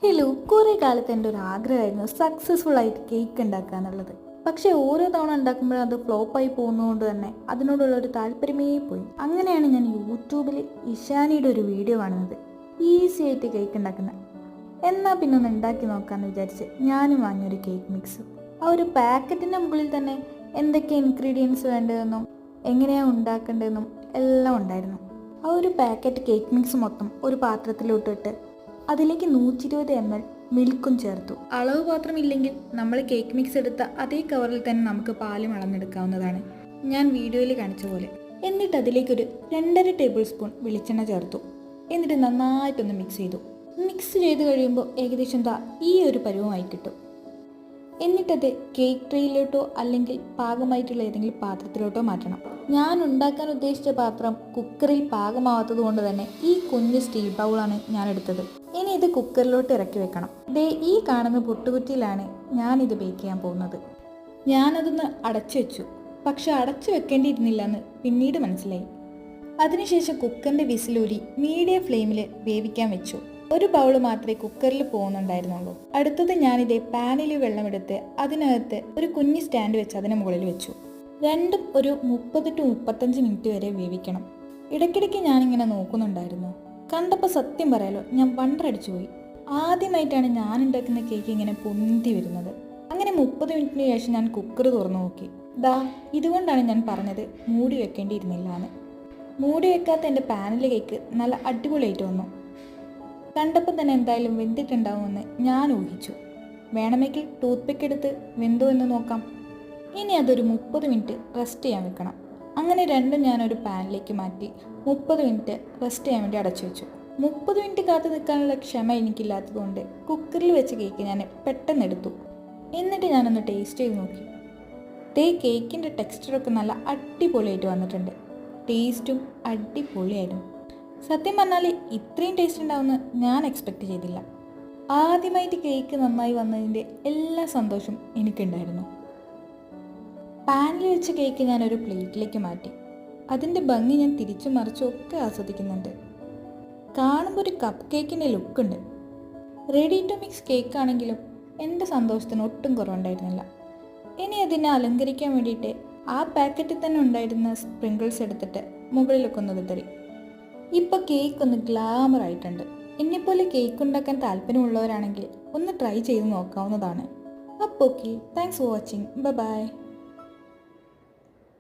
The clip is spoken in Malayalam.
ഹലോ, കുറേ കാലത്ത് എൻ്റെ ഒരു ആഗ്രഹമായിരുന്നു സക്സസ്ഫുൾ ആയിട്ട് കേക്ക് ഉണ്ടാക്കുക എന്നുള്ളത്. പക്ഷേ ഓരോ തവണ ഉണ്ടാക്കുമ്പോഴും അത് ഫ്ലോപ്പായി പോകുന്നതുകൊണ്ട് തന്നെ അതിനോടുള്ള ഒരു താല്പര്യമേ പോയി. അങ്ങനെയാണ് ഞാൻ യൂട്യൂബിൽ ഇഷാനിയുടെ ഒരു വീഡിയോ കാണുന്നത്, ഈസി ആയിട്ട് കേക്ക് ഉണ്ടാക്കുന്നത്. എന്നാൽ പിന്നെ ഒന്ന് ഉണ്ടാക്കി നോക്കാമെന്ന് വിചാരിച്ച് ഞാനും വാങ്ങിയൊരു കേക്ക് മിക്സ്. ആ ഒരു പാക്കറ്റിൻ്റെ മുകളിൽ തന്നെ എന്തൊക്കെ ഇൻഗ്രീഡിയൻസ് വേണ്ടതെന്നും എങ്ങനെയാണ് ഉണ്ടാക്കേണ്ടതെന്നും എല്ലാം ഉണ്ടായിരുന്നു. ആ ഒരു പാക്കറ്റ് കേക്ക് മിക്സ് മൊത്തം ഒരു പാത്രത്തിലോട്ടിട്ട് അതിലേക്ക് 120 ml മിൽക്കും ചേർത്തു. അളവ് പാത്രമില്ലെങ്കിൽ നമ്മൾ കേക്ക് മിക്സ് എടുത്ത അതേ കവറിൽ തന്നെ നമുക്ക് പാലും അളന്നെടുക്കാവുന്നതാണ്, ഞാൻ വീഡിയോയിൽ കാണിച്ച പോലെ. എന്നിട്ട് അതിലേക്കൊരു 2.5 ടേബിൾ സ്പൂൺ വെളിച്ചെണ്ണ ചേർത്തു. എന്നിട്ട് നന്നായിട്ടൊന്ന് മിക്സ് ചെയ്തു. മിക്സ് ചെയ്ത് കഴിയുമ്പോൾ ഏകദേശം ഈ ഒരു പരുവമായി കിട്ടും. എന്നിട്ടത് കേക്ക് ട്രേയിലോട്ടോ അല്ലെങ്കിൽ പാകമായിട്ടുള്ള ഏതെങ്കിലും പാത്രത്തിലോട്ടോ മാറ്റണം. ഞാൻ ഉണ്ടാക്കാൻ ഉദ്ദേശിച്ച പാത്രം കുക്കറിൽ പാകമാവാത്തത് കൊണ്ട് തന്നെ ഈ കുഞ്ഞ് സ്റ്റീൽ ബൗളാണ് ഞാൻ എടുത്തത്. ഇനി ഇത് കുക്കറിലോട്ട് ഇറക്കി വെക്കണം. ഈ കാണുന്ന പുട്ടുകുറ്റിയിലാണ് ഞാനിത് ബേക്ക് ചെയ്യാൻ പോകുന്നത്. ഞാനതൊന്ന് അടച്ചു വെച്ചു, പക്ഷെ അടച്ചു വെക്കേണ്ടിയിരുന്നില്ല എന്ന് പിന്നീട് മനസ്സിലായി. അതിനുശേഷം കുക്കറിൻ്റെ വിസിലൂരി മീഡിയം ഫ്ലെയിമിൽ വേവിക്കാൻ വെച്ചു. ഒരു ബൗൾ മാത്രമേ കുക്കറിൽ പോകുന്നുണ്ടായിരുന്നുള്ളൂ. അടുത്തത് ഞാനിതേ പാനിൽ വെള്ളമെടുത്ത് അതിനകത്ത് ഒരു കുഞ്ഞ് സ്റ്റാൻഡ് വെച്ച് അതിന് മുകളിൽ വെച്ചു. രണ്ടും ഒരു 30 to 35 മിനിറ്റ് വരെ വേവിക്കണം. ഇടയ്ക്കിടയ്ക്ക് ഞാനിങ്ങനെ നോക്കുന്നുണ്ടായിരുന്നു. കണ്ടപ്പോൾ സത്യം പറയാലോ, ഞാൻ വണ്ടറടിച്ചു പോയി. ആദ്യമായിട്ടാണ് ഞാൻ ഉണ്ടാക്കുന്ന കേക്ക് ഇങ്ങനെ പൊന്തി വരുന്നത്. അങ്ങനെ 30 മിനിറ്റിന് ശേഷം ഞാൻ കുക്കർ തുറന്നു നോക്കി. ഇതുകൊണ്ടാണ് ഞാൻ പറഞ്ഞത് മൂടി വെക്കേണ്ടിയിരുന്നില്ല എന്ന്. മൂടി വെക്കാത്ത എൻ്റെ പാനിലെ കേക്ക് നല്ല അടിപൊളിയായിട്ട് വന്നു. കണ്ടപ്പോൾ തന്നെ എന്തായാലും വെന്തിട്ടുണ്ടാവുമെന്ന് ഞാൻ ഊഹിച്ചു. വേണമെങ്കിൽ ടൂത്ത് പിക്ക് എടുത്ത് വെന്തോ എന്ന് നോക്കാം. ഇനി അതൊരു 30 മിനിറ്റ് റെസ്റ്റ് ചെയ്യാൻ വെക്കണം. അങ്ങനെ രണ്ടും ഞാനൊരു പാനിലേക്ക് മാറ്റി 30 മിനിറ്റ് റെസ്റ്റ് ചെയ്യാൻ വേണ്ടി അടച്ചു വെച്ചു. 30 മിനിറ്റ് കാത്തു നിൽക്കാനുള്ള ക്ഷമ എനിക്കില്ലാത്തതുകൊണ്ട് കുക്കറിൽ വെച്ച കേക്ക് ഞാൻ പെട്ടെന്ന് എടുത്തു. എന്നിട്ട് ഞാനൊന്ന് ടേസ്റ്റ് ചെയ്ത് നോക്കി. കേക്കിൻ്റെ ടെക്സ്ചറൊക്കെ നല്ല അടിപൊളിയായിട്ട് വന്നിട്ടുണ്ട്. ടേസ്റ്റും അടിപൊളിയായിരുന്നു. സത്യം പറഞ്ഞാൽ ഇത്രയും ടേസ്റ്റ് ഉണ്ടാവുമെന്ന് ഞാൻ എക്സ്പെക്റ്റ് ചെയ്തില്ല. ആദ്യമായിട്ട് കേക്ക് നന്നായി വന്നതിൻ്റെ എല്ലാ സന്തോഷവും എനിക്കുണ്ടായിരുന്നു. പാനിൽ വെച്ച കേക്ക് ഞാനൊരു പ്ലേറ്റിലേക്ക് മാറ്റി. അതിൻ്റെ ഭംഗി ഞാൻ തിരിച്ചു മറിച്ചും ഒക്കെ ആസ്വദിക്കുന്നുണ്ട്. കാണുമ്പോൾ ഒരു കപ്പ് കേക്കിൻ്റെ ലുക്കുണ്ട്. റെഡി ടു മിക്സ് കേക്ക് ആണെങ്കിലും എൻ്റെ സന്തോഷത്തിന് ഒട്ടും കുറവുണ്ടായിരുന്നില്ല. ഇനി അതിനെ അലങ്കരിക്കാൻ വേണ്ടിയിട്ട് ആ പാക്കറ്റിൽ തന്നെ ഉണ്ടായിരുന്ന സ്പ്രിങ്കിൾസ് എടുത്തിട്ട് മുകളിലൊക്കെ ഒന്ന് വിതറി. ഇപ്പോൾ കേക്ക് ഒന്ന് ഗ്ലാമർ ആയിട്ടുണ്ട്. എന്നെപ്പോലെ കേക്ക് ഉണ്ടാക്കാൻ താല്പര്യമുള്ളവരാണെങ്കിൽ ഒന്ന് ട്രൈ ചെയ്ത് നോക്കാവുന്നതാണ്. അപ്പോൾ okay, thanks for watching. By.